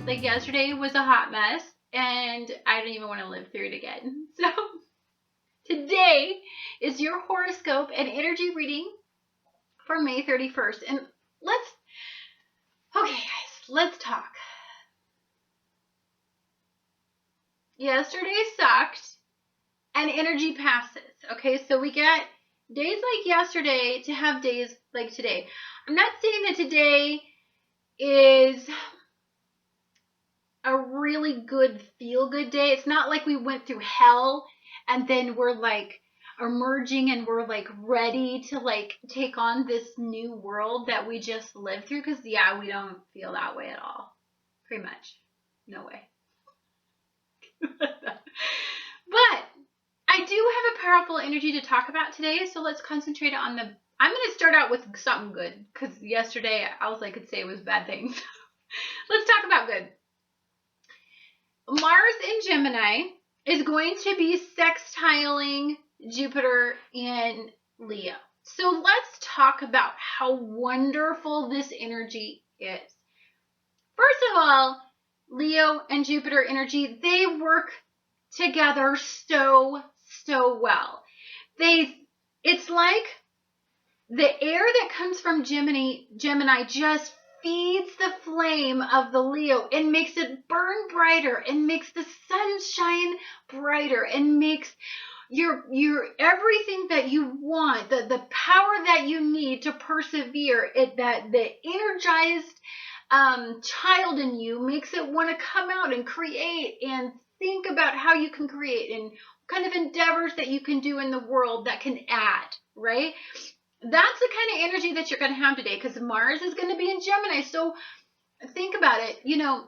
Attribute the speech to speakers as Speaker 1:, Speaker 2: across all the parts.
Speaker 1: Like yesterday was a hot mess and I don't even want to live through it again. So today is your horoscope and energy reading for May 31st. And okay guys, let's talk. Yesterday sucked and energy passes. Okay, so we get days like yesterday to have days like today. I'm not saying that today is a really good feel-good day. It's not like we went through hell and then we're like emerging and we're like ready to like take on this new world that we just lived through, because yeah, we don't feel that way at all. Pretty much. No way. But I do have a powerful energy to talk about today, so let's concentrate on I'm going to start out with something good, because yesterday all I could say was bad things. Let's talk about good. Mars in Gemini is going to be sextiling Jupiter in Leo. So let's talk about how wonderful this energy is. First of all, Leo and Jupiter energy, they work together so well. It's like the air that comes from Gemini just feeds the flame of the Leo and makes it burn brighter and makes the sun shine brighter and makes your everything that you want, the power that you need to persevere, that the energized child in you makes it want to come out and create and think about how you can create and kind of endeavors that you can do in the world that can add, right? That's the kind of energy that you're going to have today, because Mars is going to be in Gemini. So think about it. You know,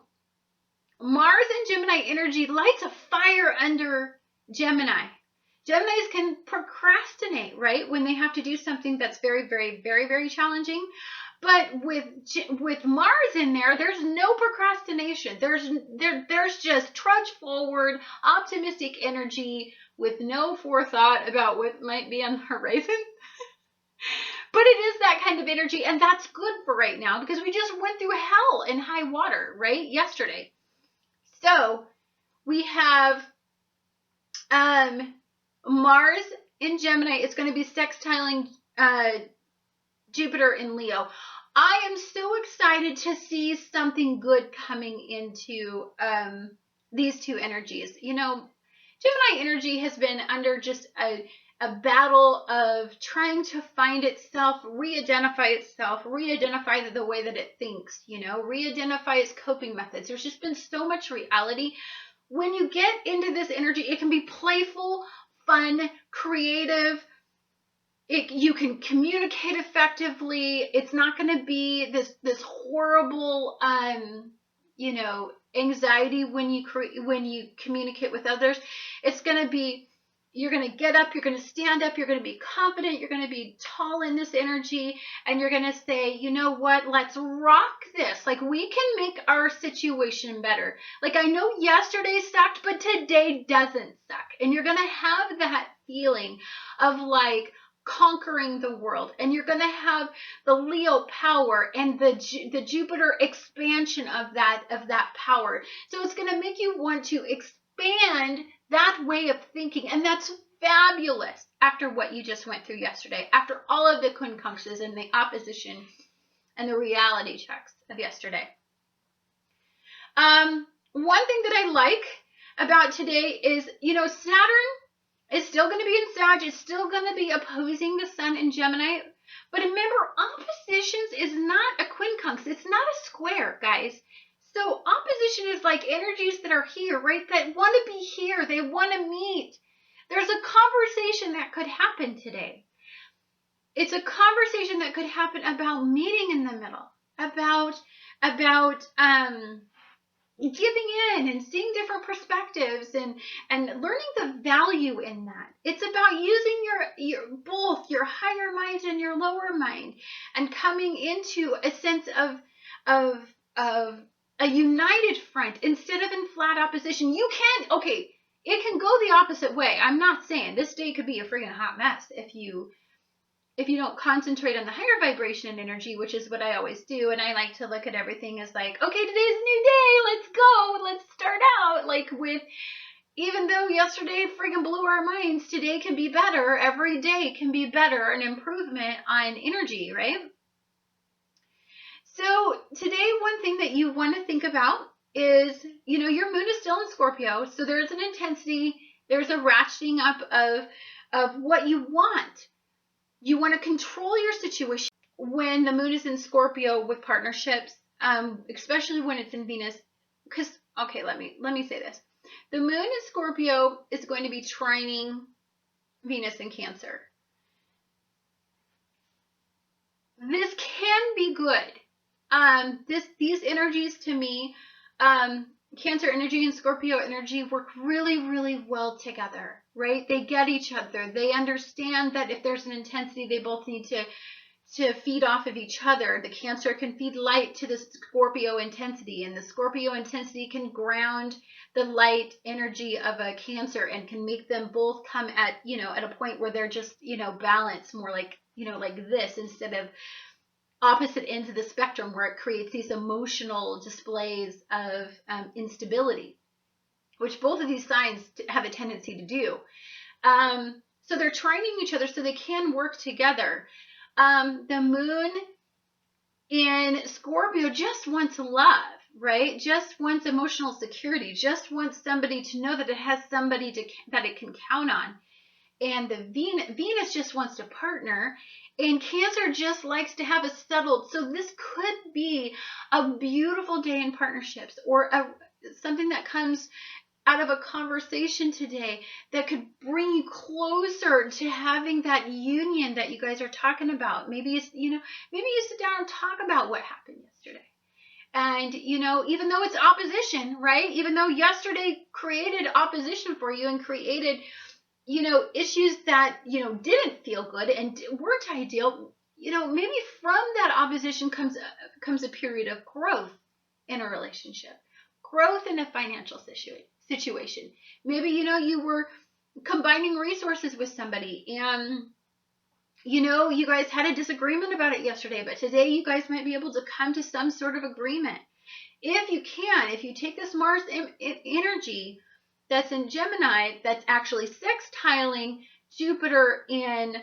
Speaker 1: Mars and Gemini energy lights a fire under Gemini. Geminis can procrastinate, right, when they have to do something that's very, very, very, very challenging. But with Mars in there, there's no procrastination. There's just trudge forward, optimistic energy with no forethought about what might be on the horizon. But it is that kind of energy, and that's good for right now, because we just went through hell and high water, right, yesterday. So we have Mars in Gemini. It's going to be sextiling Jupiter in Leo. I am so excited to see something good coming into these two energies. You know, Gemini energy has been under just a battle of trying to find itself, re-identify the way that it thinks, you know, re-identify its coping methods. There's just been so much reality. When you get into this energy, it can be playful, fun, creative. You can communicate effectively. It's not going to be this horrible, you know, anxiety when you communicate with others. It's going to be, you're going to get up, you're going to stand up, you're going to be confident, you're going to be tall in this energy, and you're going to say, you know what, let's rock this. Like, we can make our situation better. Like, I know yesterday sucked, but today doesn't suck. And you're going to have that feeling of like conquering the world, and you're going to have the Leo power and the Jupiter expansion of that power. So it's going to make you want to expand that way of thinking, and that's fabulous after what you just went through yesterday, after all of the quincunxes and the opposition and the reality checks of yesterday. One thing that I like about today is, you know, Saturn is still going to be in Sag. It's still going to be opposing the sun in Gemini. But remember, oppositions is not a quincunx. It's not a square, guys. So opposition is like energies that are here, right? That want to be here. They want to meet. There's a conversation that could happen today. It's a conversation that could happen about meeting in the middle, about giving in and seeing different perspectives and learning the value in that. It's about using both your higher mind and your lower mind, and coming into a sense of a united front instead of in flat opposition. It can go the opposite way. I'm not saying this day could be a friggin' hot mess if you don't concentrate on the higher vibration and energy, which is what I always do. And I like to look at everything as like, okay, today's a new day. Let's like with, even though yesterday freaking blew our minds, today can be better. Every day can be better, an improvement on energy, right? So today, one thing that you want to think about is, your moon is still in Scorpio. So there's an intensity, there's a ratcheting up of what you want. You want to control your situation when the moon is in Scorpio with partnerships, especially when it's in Venus. Because, okay, let me say this. The moon in Scorpio is going to be trining Venus in Cancer. This can be good. These energies to me, Cancer energy and Scorpio energy work really, really well together, right? They get each other. They understand that if there's an intensity, they both need to feed off of each other. The Cancer can feed light to the Scorpio intensity, and the Scorpio intensity can ground the light energy of a Cancer and can make them both come at a point where they're just, balanced, more like, like this, instead of opposite ends of the spectrum where it creates these emotional displays of instability, which both of these signs have a tendency to do. So they're trining each other so they can work together. The moon in Scorpio just wants love, right? Just wants emotional security, just wants somebody to know that it has somebody that it can count on. And the Venus just wants to partner, and Cancer just likes to have a settled. So this could be a beautiful day in partnerships, or something that comes out of a conversation today that could bring you closer to having that union that you guys are talking about. Maybe you sit down and talk about what happened yesterday. And, even though it's opposition, right? Even though yesterday created opposition for you and created issues that, didn't feel good and weren't ideal, maybe from that opposition comes a period of growth in a relationship, growth in a financial situation. Maybe, you were combining resources with somebody and, you guys had a disagreement about it yesterday, but today you guys might be able to come to some sort of agreement. If you take this Mars energy that's in Gemini, that's actually sextiling Jupiter in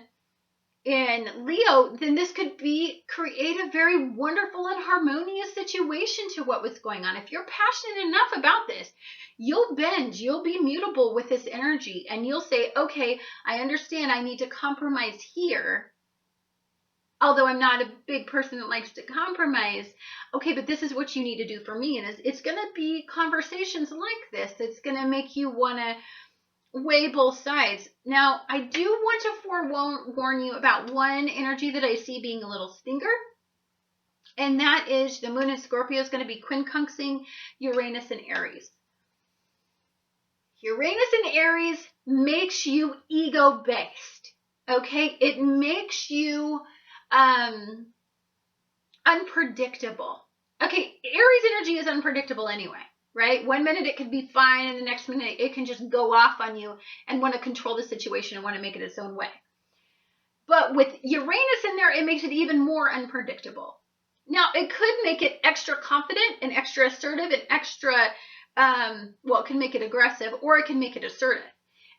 Speaker 1: Leo, then this could create a very wonderful and harmonious situation to what was going on. If you're passionate enough about this, you'll bend, you'll be mutable with this energy, and you'll say, okay, I understand I need to compromise here. Although I'm not a big person that likes to compromise, okay, but this is what you need to do for me. And it's going to be conversations like this. It's going to make you want to weigh both sides. Now, I do want to forewarn you about one energy that I see being a little stinker. And that is the moon in Scorpio is going to be quincunxing Uranus and Aries. Uranus and Aries makes you ego-based. Okay? It makes you unpredictable. Okay, Aries energy is unpredictable anyway, right? One minute it can be fine, and the next minute it can just go off on you and want to control the situation and want to make it its own way. But with Uranus in there, it makes it even more unpredictable. Now, it could make it extra confident and extra assertive and extra, it can make it aggressive, or it can make it assertive.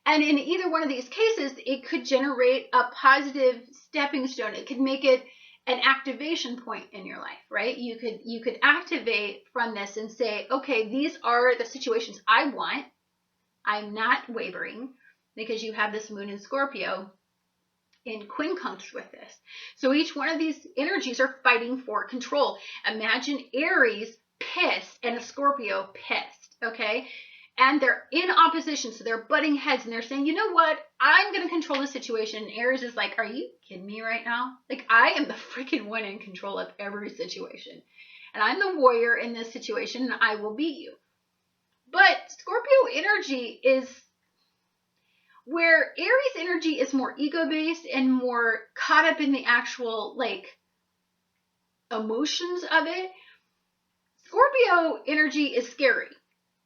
Speaker 1: And in either one of these cases, it could generate a positive stepping stone. It could make it an activation point in your life, right? You could activate from this and say, okay, these are the situations I want. I'm not wavering, because you have this moon in Scorpio in quincunx with this. So each one of these energies are fighting for control. Imagine Aries pissed and a Scorpio pissed, okay? And they're in opposition, so they're butting heads, and they're saying, you know what, I'm going to control the situation. And Aries is like, are you kidding me right now? Like, I am the freaking one in control of every situation. And I'm the warrior in this situation, and I will beat you. But Scorpio energy is where Aries energy is more ego-based and more caught up in the actual, emotions of it. Scorpio energy is scary.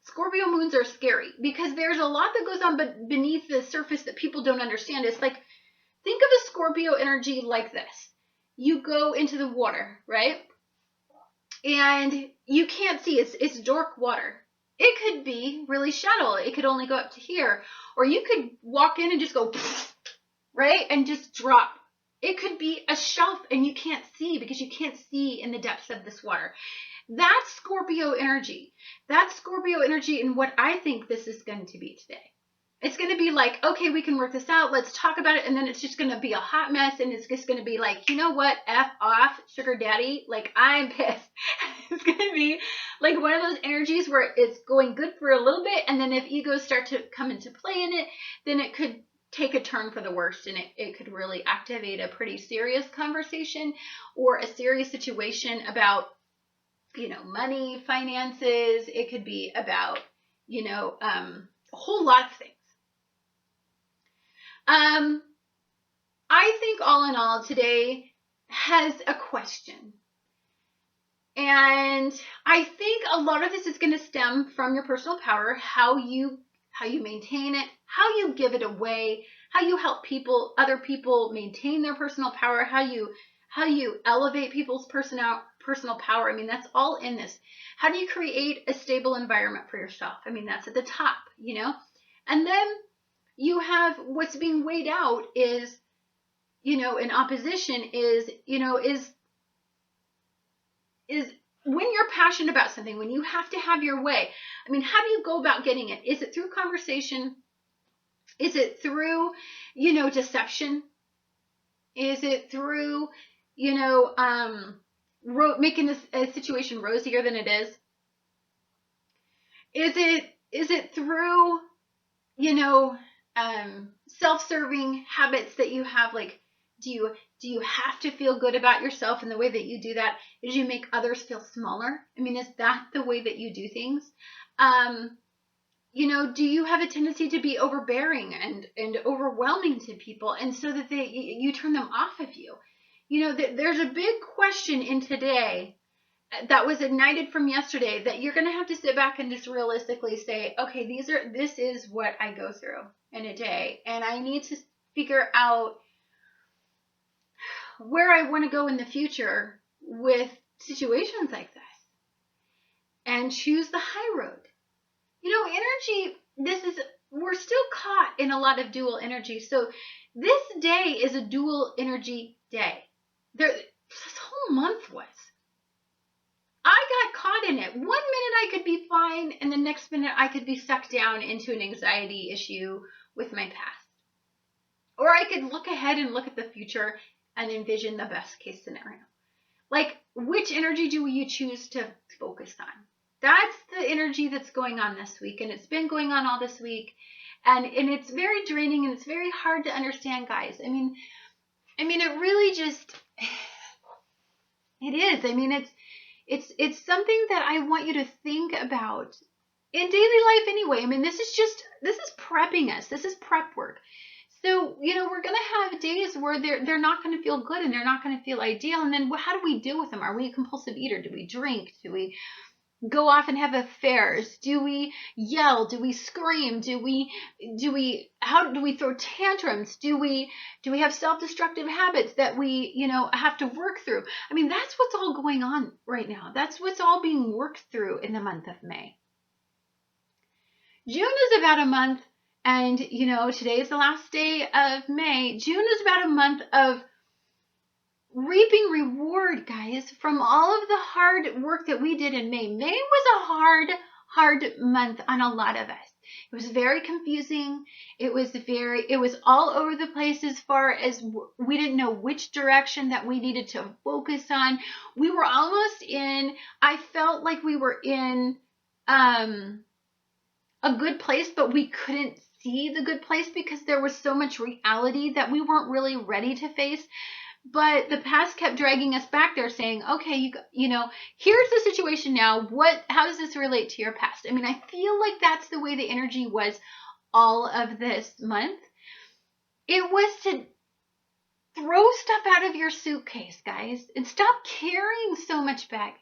Speaker 1: Scorpio moons are scary because there's a lot that goes on beneath the surface that people don't understand. It's like, think of a Scorpio energy like this. You go into the water, right? And you can't see. It's dark water. It could be really shallow. It could only go up to here. Or you could walk in and just go, right? And just drop. It could be a shelf and you can't see because you can't see in the depths of this water. That's Scorpio energy. That's Scorpio energy and what I think this is going to be today. It's going to be like, okay, we can work this out. Let's talk about it. And then it's just going to be a hot mess. And it's just going to be like, you know what? F off, sugar daddy. Like, I'm pissed. It's going to be like one of those energies where it's going good for a little bit. And then if egos start to come into play in it, then it could take a turn for the worst. And it could really activate a pretty serious conversation or a serious situation about, money, finances. It could be about, a whole lot of things. I think all in all today has a question. And I think a lot of this is going to stem from your personal power, how you maintain it, how you give it away, how you help other people maintain their personal power, how you elevate people's personal power. I mean, that's all in this. How do you create a stable environment for yourself? I mean, that's at the top, And then you have what's being weighed out is, in opposition is when you're passionate about something, when you have to have your way. I mean, how do you go about getting it? Is it through conversation? Is it through, deception? Is it through, making a situation rosier than it is? Is it through, self-serving habits that you have? Like, do you have to feel good about yourself, and the way that you do that is you make others feel smaller? I mean, is that the way that you do things? Do you have a tendency to be overbearing and overwhelming to people, and so that you turn them off of you? There's a big question in today that was ignited from yesterday that you're going to have to sit back and just realistically say, okay, this is what I go through in a day, and I need to figure out where I want to go in the future with situations like this and choose the high road. Energy, we're still caught in a lot of dual energy. So this day is a dual energy day. This whole month was. I got caught in it. 1 minute I could be fine, and the next minute I could be sucked down into an anxiety issue with my past. Or I could look ahead and look at the future and envision the best case scenario. Like, which energy do you choose to focus on? That's the energy that's going on this week, and it's been going on all this week. And it's very draining, and it's very hard to understand, guys. I mean, it really just, it is. I mean, it's something that I want you to think about in daily life anyway. I mean, this is prepping us. This is prep work. So, we're going to have days where they're not going to feel good and they're not going to feel ideal. And then how do we deal with them? Are we a compulsive eater? Do we drink? Do we go off and have affairs? Do we yell? Do we scream? How do we throw tantrums? Do we have self-destructive habits that we, have to work through? I mean, that's what's all going on right now. That's what's all being worked through in the month of May. June is about a month, and today is the last day of May. June is about a month of reaping reward, guys, from all of the hard work that we did in May. May was a hard month on a lot of us. It was very confusing. It was all over the place as far as we didn't know which direction that we needed to focus on. We were almost I felt like we were in a good place, but we couldn't see the good place because there was so much reality that we weren't really ready to face. But the past kept dragging us back there, saying, okay, here's the situation now. How does this relate to your past? I mean, I feel like that's the way the energy was all of this month. It was to throw stuff out of your suitcase, guys, and stop carrying so much baggage.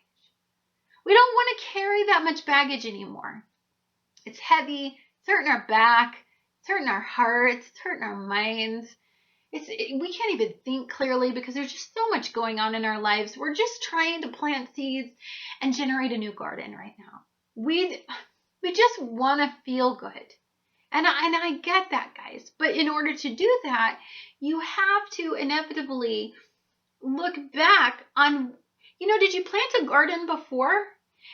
Speaker 1: We don't want to carry that much baggage anymore. It's heavy. It's hurting our back. It's hurting our hearts. It's hurting our minds. We can't even think clearly because there's just so much going on in our lives. We're just trying to plant seeds and generate a new garden right now. We We just want to feel good. And I get that, guys. But in order to do that, you have to inevitably look back on, did you plant a garden before?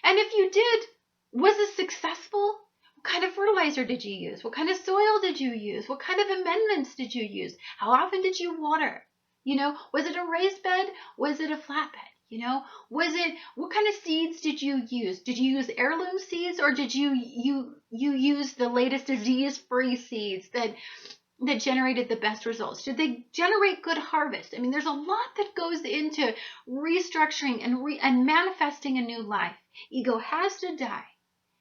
Speaker 1: And if you did, was it successful? What kind of fertilizer did you use? What kind of soil did you use? What kind of amendments did you use? How often did you water? Was it a raised bed? Was it a flat bed? What kind of seeds did you use? Did you use heirloom seeds, or did you use the latest disease-free seeds that generated the best results? Did they generate good harvest? I mean, there's a lot that goes into restructuring and manifesting a new life. Ego has to die.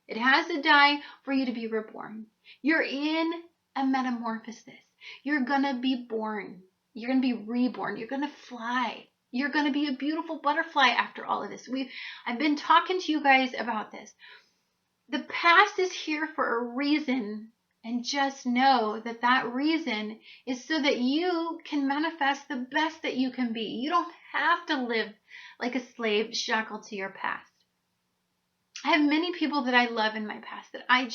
Speaker 1: It has to die for you to be reborn. You're in a metamorphosis. You're going to be born. You're going to be reborn. You're going to fly. You're going to be a beautiful butterfly after all of this. I've been talking to you guys about this. The past is here for a reason, and just know that that reason is so that you can manifest the best that you can be. You don't have to live like a slave shackled to your past. I have many people that I love in my past that I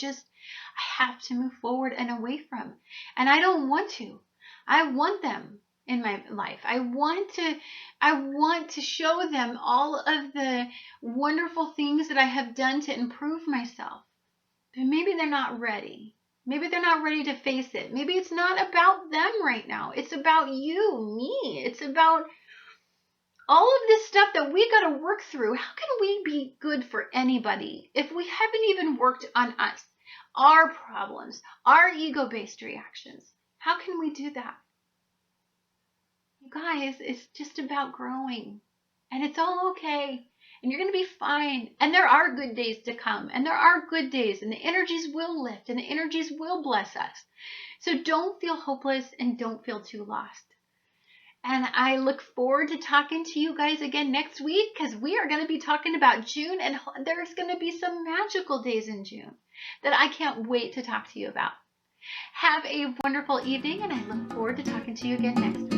Speaker 1: have to move forward and away from. And I don't want to. I want them in my life. I want to show them all of the wonderful things that I have done to improve myself. But maybe they're not ready. Maybe they're not ready to face it. Maybe it's not about them right now. It's about you, me. It's about all of this stuff that we got to work through. How can we be good for anybody if we haven't even worked on us, our problems, our ego-based reactions? How can we do that? You guys, it's just about growing, and it's all okay, and you're going to be fine. And there are good days to come, and there are good days, and the energies will lift, and the energies will bless us. So don't feel hopeless, and don't feel too lost. And I look forward to talking to you guys again next week, because we are going to be talking about June, and there's going to be some magical days in June that I can't wait to talk to you about. Have a wonderful evening, and I look forward to talking to you again next week.